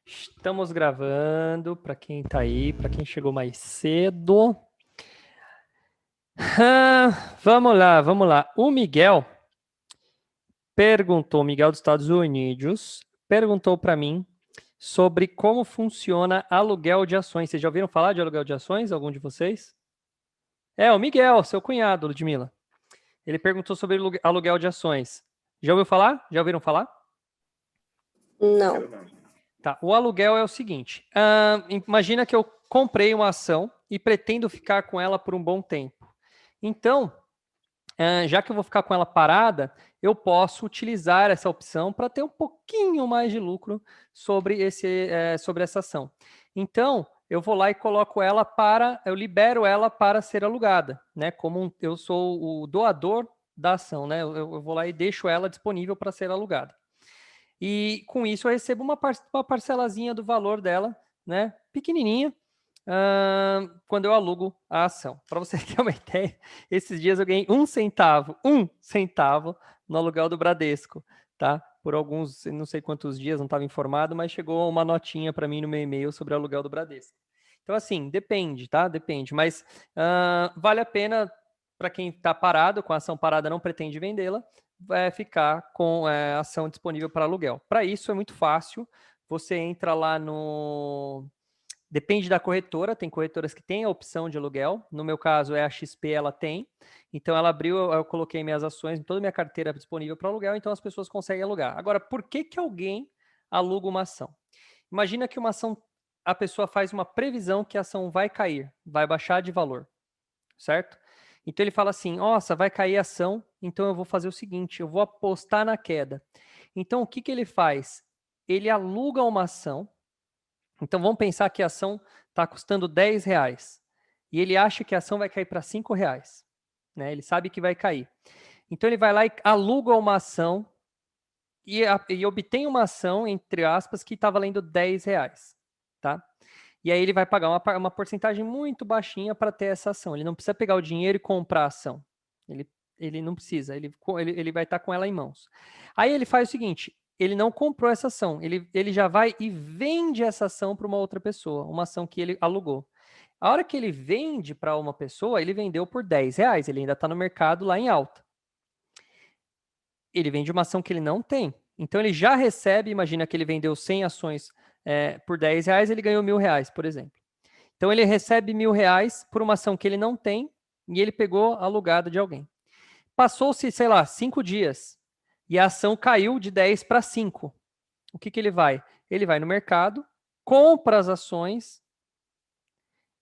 Estamos gravando para quem está aí, para quem chegou mais cedo. Vamos lá. O Miguel dos Estados Unidos, perguntou para mim sobre como funciona aluguel de ações. Vocês já ouviram falar de aluguel de ações, algum de vocês? É, o Miguel, seu cunhado, Ludmila. Ele perguntou sobre aluguel de ações. Já ouviu falar? Já ouviram falar? Não. Tá, o aluguel é o seguinte, imagina que eu comprei uma ação e pretendo ficar com ela por um bom tempo. Então, já que eu vou ficar com ela parada, eu posso utilizar essa opção para ter um pouquinho mais de lucro sobre essa ação. Então, eu vou lá e eu libero ela para ser alugada, né? Como eu sou o doador da ação, né? Eu vou lá e deixo ela disponível para ser alugada. E com isso eu recebo uma parcelazinha do valor dela, né? Pequenininha, quando eu alugo a ação. Para você ter uma ideia, esses dias eu ganhei um centavo no aluguel do Bradesco, tá? Por alguns, não sei quantos dias, não estava informado, mas chegou uma notinha para mim no meu e-mail sobre o aluguel do Bradesco. Então, assim, depende, tá? Depende, mas vale a pena para quem está parado, com a ação parada, não pretende vendê-la, ficar com a ação disponível para aluguel. Para isso é muito fácil, você entra lá no... Depende da corretora, tem corretoras que têm a opção de aluguel, no meu caso é a XP, ela tem, então ela abriu, eu coloquei minhas ações, toda a minha carteira disponível para aluguel, então as pessoas conseguem alugar. Agora, por que alguém aluga uma ação? Imagina que uma ação, a pessoa faz uma previsão que a ação vai cair, vai baixar de valor, certo? Então ele fala assim, nossa, vai cair a ação, então eu vou fazer o seguinte, eu vou apostar na queda. Então o que ele faz? Ele aluga uma ação, então vamos pensar que a ação está custando R$10 e ele acha que a ação vai cair para R$5, né? Ele sabe que vai cair. Então ele vai lá e aluga uma ação e obtém uma ação, entre aspas, que está valendo R$10, tá? E aí ele vai pagar uma porcentagem muito baixinha para ter essa ação. Ele não precisa pegar o dinheiro e comprar a ação. Ele não precisa, ele vai estar com ela em mãos. Aí ele faz o seguinte, ele não comprou essa ação, ele já vai e vende essa ação para uma outra pessoa, uma ação que ele alugou. A hora que ele vende para uma pessoa, ele vendeu por R$10, ele ainda está no mercado lá em alta. Ele vende uma ação que ele não tem. Então ele já recebe, imagina que ele vendeu 100 ações por R$10, ele ganhou R$1.000, por exemplo. Então ele recebe R$1.000 por uma ação que ele não tem e ele pegou alugada de alguém. Passou-se, sei lá, 5 dias e a ação caiu de 10 para 5. O que ele vai? Ele vai no mercado, compra as ações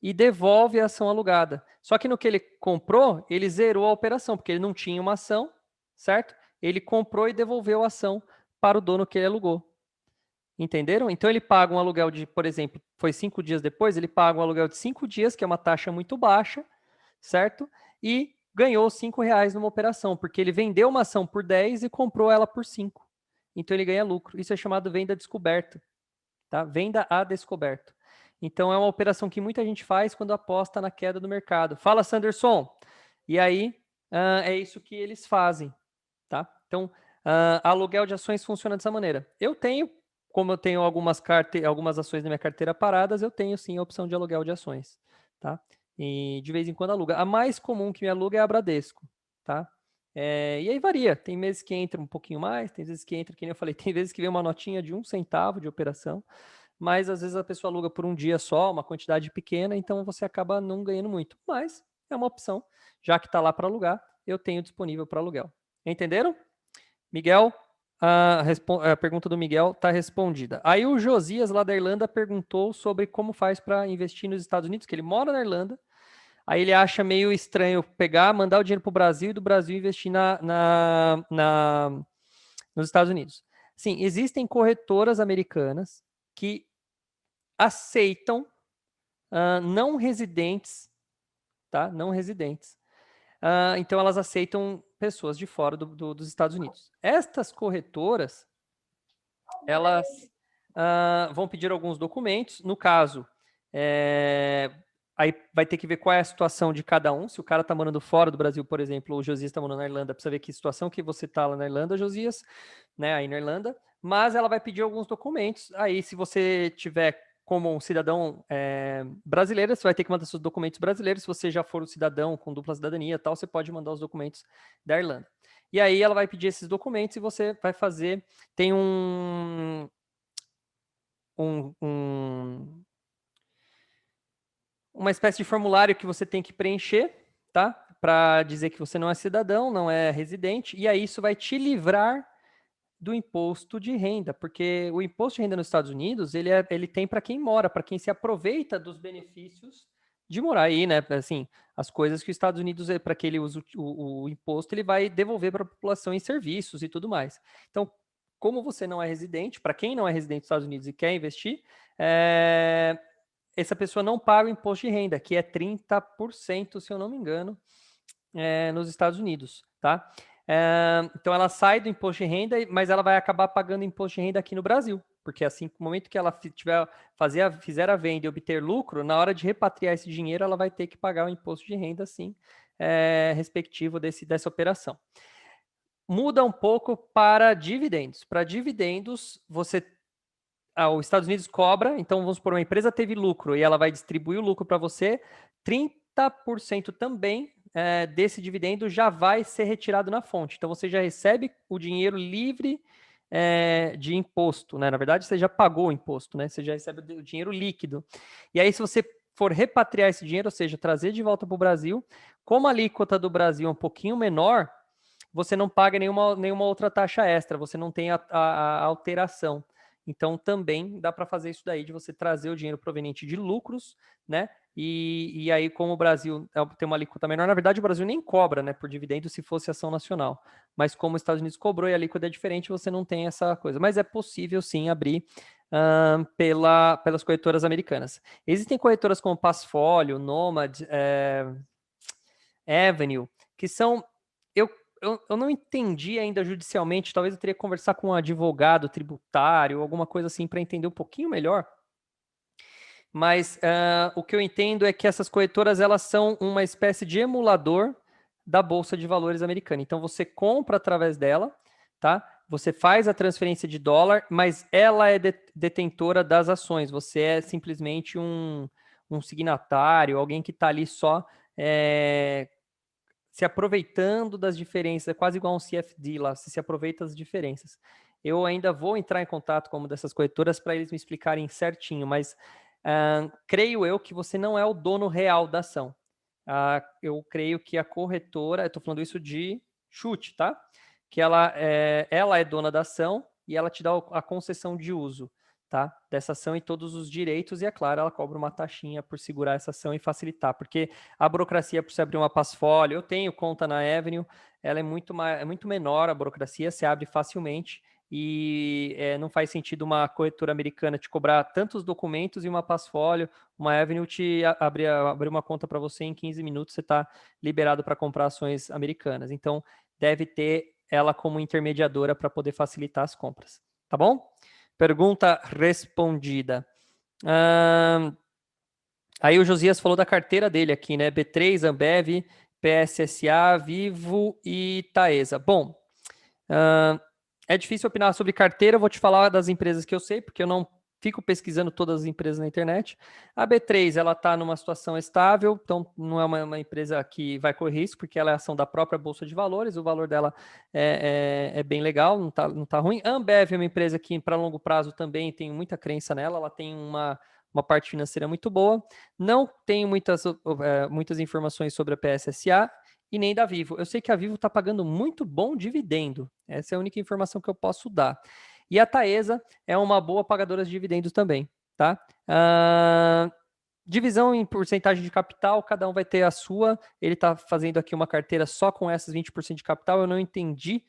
e devolve a ação alugada. Só que no que ele comprou, ele zerou a operação, porque ele não tinha uma ação, certo? Ele comprou e devolveu a ação para o dono que ele alugou. Entenderam? Então ele paga um aluguel de, por exemplo, foi 5 dias depois, ele paga um aluguel de 5 dias, que é uma taxa muito baixa, certo? E ganhou R$5 numa operação, porque ele vendeu uma ação por 10 e comprou ela por 5. Então ele ganha lucro. Isso é chamado venda descoberta, tá? Venda a descoberto. Então é uma operação que muita gente faz quando aposta na queda do mercado. Fala, Sanderson! E aí é isso que eles fazem, tá? Então, aluguel de ações funciona dessa maneira. Como eu tenho algumas ações na minha carteira paradas, eu tenho sim a opção de aluguel de ações, tá? E de vez em quando aluga. A mais comum que me aluga é a Bradesco, tá? E aí varia. Tem meses que entra um pouquinho mais, tem vezes que entra, que nem eu falei, tem vezes que vem uma notinha de 1 centavo de operação, mas às vezes a pessoa aluga por um dia só, uma quantidade pequena, então você acaba não ganhando muito. Mas é uma opção, já que está lá para alugar, eu tenho disponível para aluguel. Entenderam? Miguel, a pergunta do Miguel está respondida. Aí o Josias, lá da Irlanda, perguntou sobre como faz para investir nos Estados Unidos, que ele mora na Irlanda. Aí ele acha meio estranho mandar o dinheiro para o Brasil e do Brasil investir nos Estados Unidos. Sim, existem corretoras americanas que aceitam não residentes, tá? Não residentes. Então elas aceitam pessoas de fora dos Estados Unidos. Estas corretoras, elas vão pedir alguns documentos. No caso, aí vai ter que ver qual é a situação de cada um. Se o cara está morando fora do Brasil, por exemplo, o Josias está morando na Irlanda, precisa ver que situação que você está lá na Irlanda, Josias, né, aí na Irlanda. mas ela vai pedir alguns documentos. Aí, se você tiver como um cidadão brasileiro, você vai ter que mandar seus documentos brasileiros. Se você já for um cidadão com dupla cidadania e tal, você pode mandar os documentos da Irlanda. E aí ela vai pedir esses documentos e você vai fazer. Tem uma espécie de formulário que você tem que preencher, tá? Para dizer que você não é cidadão, não é residente, e aí isso vai te livrar do imposto de renda, porque o imposto de renda nos Estados Unidos, ele tem para quem mora, para quem se aproveita dos benefícios de morar aí, né? Assim, as coisas que os Estados Unidos, para que ele use o imposto, ele vai devolver para a população em serviços e tudo mais. Então, como você não é residente, para quem não é residente dos Estados Unidos e quer investir, essa pessoa não paga o imposto de renda, que é 30%, se eu não me engano, nos Estados Unidos, tá? Então ela sai do imposto de renda, mas ela vai acabar pagando imposto de renda aqui no Brasil, porque assim, no momento que ela fizer a venda e obter lucro, na hora de repatriar esse dinheiro, ela vai ter que pagar o imposto de renda, sim, respectivo dessa operação. Muda um pouco para dividendos. Para dividendos, os Estados Unidos cobra, então vamos supor, uma empresa teve lucro e ela vai distribuir o lucro para você, 30% também desse dividendo já vai ser retirado na fonte. Então você já recebe o dinheiro livre de imposto, né? Na verdade, você já pagou o imposto, né? Você já recebe o dinheiro líquido. E aí, se você for repatriar esse dinheiro, ou seja, trazer de volta para o Brasil, como a alíquota do Brasil é um pouquinho menor, você não paga nenhuma outra taxa extra, você não tem a alteração. Então, também dá para fazer isso daí, de você trazer o dinheiro proveniente de lucros, né? E aí, como o Brasil tem uma alíquota menor, na verdade, o Brasil nem cobra, né, por dividendo se fosse ação nacional. Mas como os Estados Unidos cobrou e a alíquota é diferente, você não tem essa coisa. Mas é possível, sim, abrir pelas corretoras americanas. Existem corretoras como Passfolio, Nomad, Avenue, que são. Eu não entendi ainda judicialmente, talvez eu teria que conversar com um advogado tributário, alguma coisa assim, para entender um pouquinho melhor. Mas o que eu entendo é que essas corretoras elas são uma espécie de emulador da Bolsa de Valores americana. Então você compra através dela, tá? Você faz a transferência de dólar, mas ela é detentora das ações. Você é simplesmente um signatário, alguém que está ali só se aproveitando das diferenças, é quase igual um CFD lá, se aproveita das diferenças. Eu ainda vou entrar em contato com uma dessas corretoras para eles me explicarem certinho, mas creio eu que você não é o dono real da ação. Eu creio que a corretora, eu estou falando isso de chute, tá? Que ela é dona da ação e ela te dá a concessão de uso, tá? Dessa ação e todos os direitos, e é claro, ela cobra uma taxinha por segurar essa ação e facilitar, porque a burocracia para você abrir uma Passfolio, eu tenho conta na Avenue, ela é muito menor a burocracia, se abre facilmente, e não faz sentido uma corretora americana te cobrar tantos documentos e uma Passfolio, uma Avenue te abrir uma conta para você em 15 minutos, você está liberado para comprar ações americanas. Então, deve ter ela como intermediadora para poder facilitar as compras. Tá bom? Pergunta respondida. Aí o Josias falou da carteira dele aqui, né? B3, Ambev, PSSA, Vivo e Taesa. Bom, é difícil opinar sobre carteira, eu vou te falar das empresas que eu sei, porque eu não fico pesquisando todas as empresas na internet. A B3, ela está numa situação estável, então não é uma empresa que vai correr risco, porque ela é ação da própria Bolsa de Valores, o valor dela é bem legal, não tá ruim. A Ambev é uma empresa que, para longo prazo, também tenho muita crença nela, ela tem uma parte financeira muito boa. Não tenho muitas informações sobre a PSSA, e nem da Vivo. Eu sei que a Vivo está pagando muito bom dividendo. Essa é a única informação que eu posso dar. E a Taesa é uma boa pagadora de dividendos também, tá? Divisão em porcentagem de capital, cada um vai ter a sua. Ele está fazendo aqui uma carteira só com essas 20% de capital. Eu não entendi,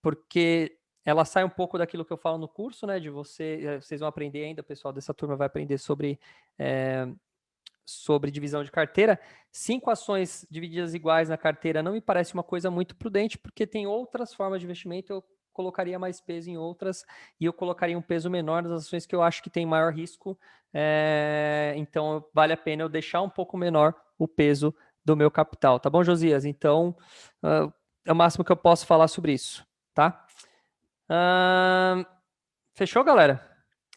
porque ela sai um pouco daquilo que eu falo no curso, né? Vocês vão aprender ainda, o pessoal dessa turma vai aprender sobre divisão de carteira. 5 ações divididas iguais na carteira não me parece uma coisa muito prudente, porque tem outras formas de investimento, eu colocaria mais peso em outras, e eu colocaria um peso menor nas ações que eu acho que tem maior risco, então vale a pena eu deixar um pouco menor o peso do meu capital, tá bom, Josias? Então, é o máximo que eu posso falar sobre isso, tá? Fechou, galera?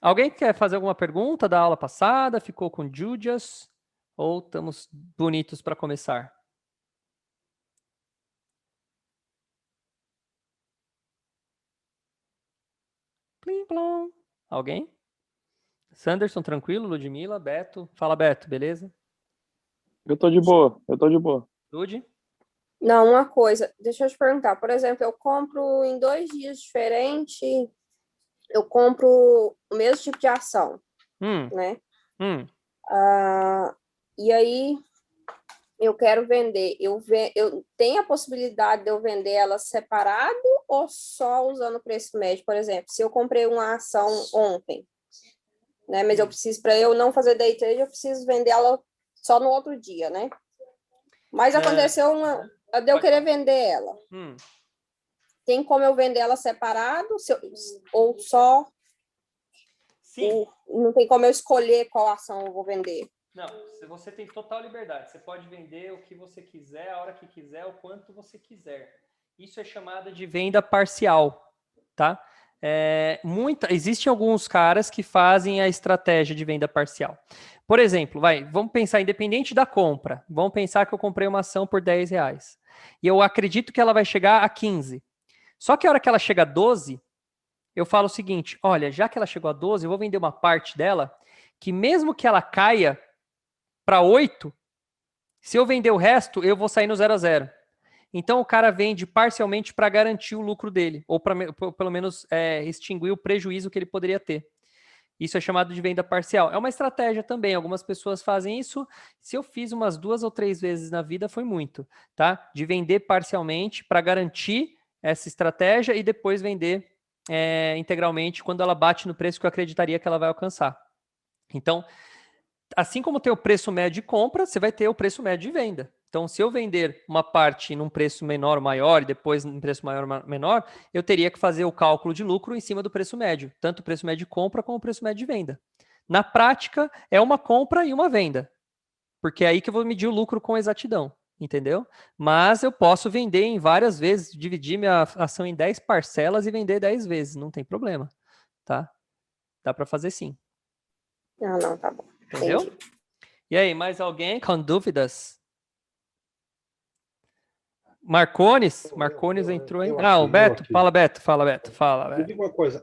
Alguém quer fazer alguma pergunta da aula passada? Ficou com dúvidas? Ou estamos bonitos para começar? Plim, plom. Alguém? Sanderson, tranquilo? Ludmila, Beto? Fala, Beto, beleza? Eu tô de boa, eu tô de boa. Lud? Não, uma coisa, deixa eu te perguntar. Por exemplo, eu compro em 2 dias diferentes, eu compro o mesmo tipo de ação, Hum, né? hum. E aí eu quero vender. Eu tenho a possibilidade de eu vender ela separado ou só usando o preço médio? Por exemplo, se eu comprei uma ação ontem, né? Mas eu preciso, para eu não fazer day trade, eu preciso vender ela só no outro dia, né? Mas aconteceu de eu querer vender ela. Tem como eu vender ela separado ou só? Sim. Não tem como eu escolher qual ação eu vou vender? Não, você tem total liberdade. Você pode vender o que você quiser, a hora que quiser, o quanto você quiser. Isso é chamado de venda parcial, tá? Existem alguns caras que fazem a estratégia de venda parcial. Por exemplo, vamos pensar, independente da compra, vamos pensar que eu comprei uma ação por R$10 e eu acredito que ela vai chegar a 15. Só que a hora que ela chega a 12, eu falo o seguinte, olha, já que ela chegou a 12, eu vou vender uma parte dela, que mesmo que ela caia para 8, se eu vender o resto, eu vou sair no 0 a 0. Então o cara vende parcialmente para garantir o lucro dele, ou para pelo menos extinguir o prejuízo que ele poderia ter. Isso é chamado de venda parcial. É uma estratégia também. Algumas pessoas fazem isso. Se eu fiz umas 2 ou 3 vezes na vida, foi muito, tá? De vender parcialmente para garantir essa estratégia e depois vender integralmente quando ela bate no preço que eu acreditaria que ela vai alcançar. Então, assim como tem o preço médio de compra, você vai ter o preço médio de venda. Então, se eu vender uma parte num preço menor ou maior e depois num preço maior ou menor, eu teria que fazer o cálculo de lucro em cima do preço médio, tanto o preço médio de compra como o preço médio de venda. Na prática, é uma compra e uma venda, porque é aí que eu vou medir o lucro com exatidão, entendeu? Mas eu posso vender em várias vezes, dividir minha ação em 10 parcelas e vender 10 vezes, não tem problema, tá? Dá para fazer sim. Não, tá bom. Entendeu? Entendi. E aí, mais alguém com dúvidas? Marcones entrou, hein? O Beto. Fala, Beto. Fala, Beto. Me diga uma coisa,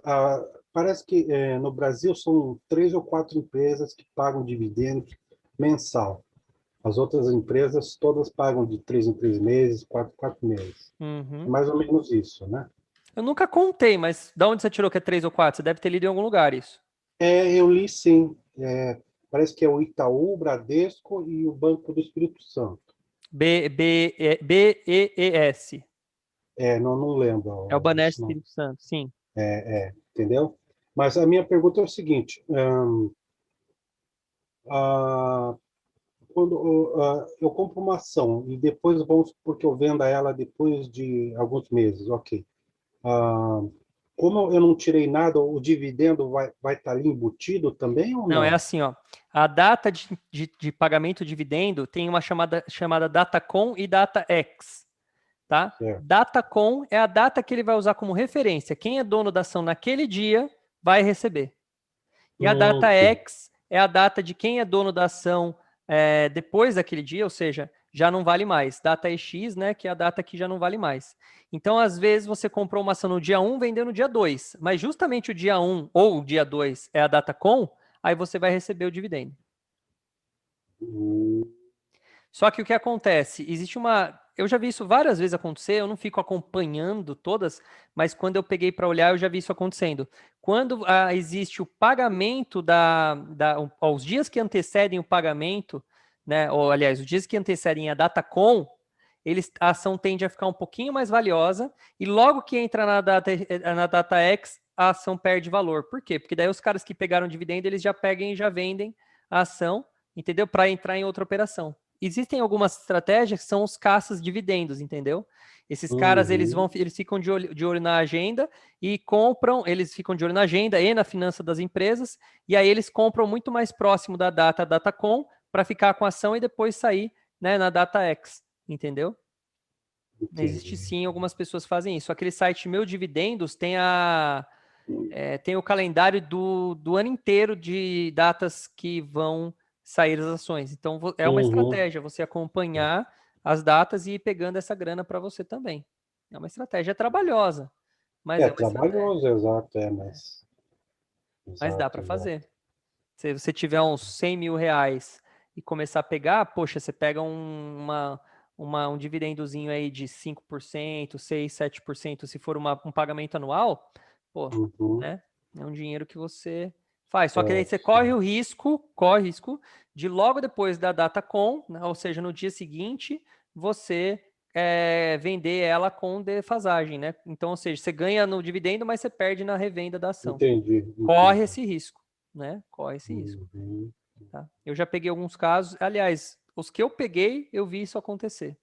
parece que no Brasil são 3 ou 4 empresas que pagam dividendos mensal. As outras empresas todas pagam de 3 em 3 meses, 4 em 4 meses. Uhum. Mais ou menos isso, né? Eu nunca contei, mas da onde você tirou que é 3 ou 4? Você deve ter lido em algum lugar isso. Eu li sim. Parece que é o Itaú, o Bradesco e o Banco do Espírito Santo. BEES. Não lembro. É o Banespa Espírito Santo, sim. Entendeu? Mas a minha pergunta é o seguinte: quando eu compro uma ação e depois vamos supor que eu venda ela depois de alguns meses, ok. Como eu não tirei nada, o dividendo vai estar ali embutido também ou Não, é não? assim, ó. A data de pagamento de dividendo tem uma chamada DataCon e DataX, tá? Certo. DataCon é a data que ele vai usar como referência. Quem é dono da ação naquele dia vai receber. E a DataX é a data de quem é dono da ação depois daquele dia, ou seja, já não vale mais. Data EX, né, que é a data que já não vale mais. Então, às vezes, você comprou uma ação no dia 1, vendeu no dia 2, mas justamente o dia 1 ou o dia 2 é a data com, aí você vai receber o dividendo. Só que o que acontece? Existe uma... Eu já vi isso várias vezes acontecer, eu não fico acompanhando todas, mas quando eu peguei para olhar, eu já vi isso acontecendo. Quando existe o pagamento os dias que antecedem o pagamento, né, ou aliás, os dias que antecedem a data com, a ação tende a ficar um pouquinho mais valiosa, e logo que entra na data X, a ação perde valor. Por quê? Porque daí os caras que pegaram dividendo, eles já pegam e já vendem a ação, entendeu? Para entrar em outra operação. Existem algumas estratégias que são os caças dividendos, entendeu? Esses caras, eles ficam de olho na agenda e compram, eles ficam de olho na agenda e na finança das empresas, e aí eles compram muito mais próximo da data com, para ficar com a ação e depois sair, né, na data X, entendeu? Entendi. Existe sim, algumas pessoas fazem isso. Aquele site Meu Dividendos tem a tem o calendário do ano inteiro de datas que vão sair as ações. Então, é uma estratégia você acompanhar as datas e ir pegando essa grana para você também. É uma estratégia trabalhosa, mas é uma trabalhoso, exato, mas dá para fazer. Se você tiver uns 100 mil reais e começar a pegar, poxa, você pega um dividendozinho aí de 5%, 6%, 7%, se for um pagamento anual, pô, né? É um dinheiro que você faz. Só que aí você corre o risco de logo depois da data com, né, ou seja, no dia seguinte, você vender ela com defasagem, né? Então, ou seja, você ganha no dividendo, mas você perde na revenda da ação. Entendi. Corre esse risco, né? Corre esse risco. Tá? Eu já peguei alguns casos, aliás, os que eu peguei, eu vi isso acontecer.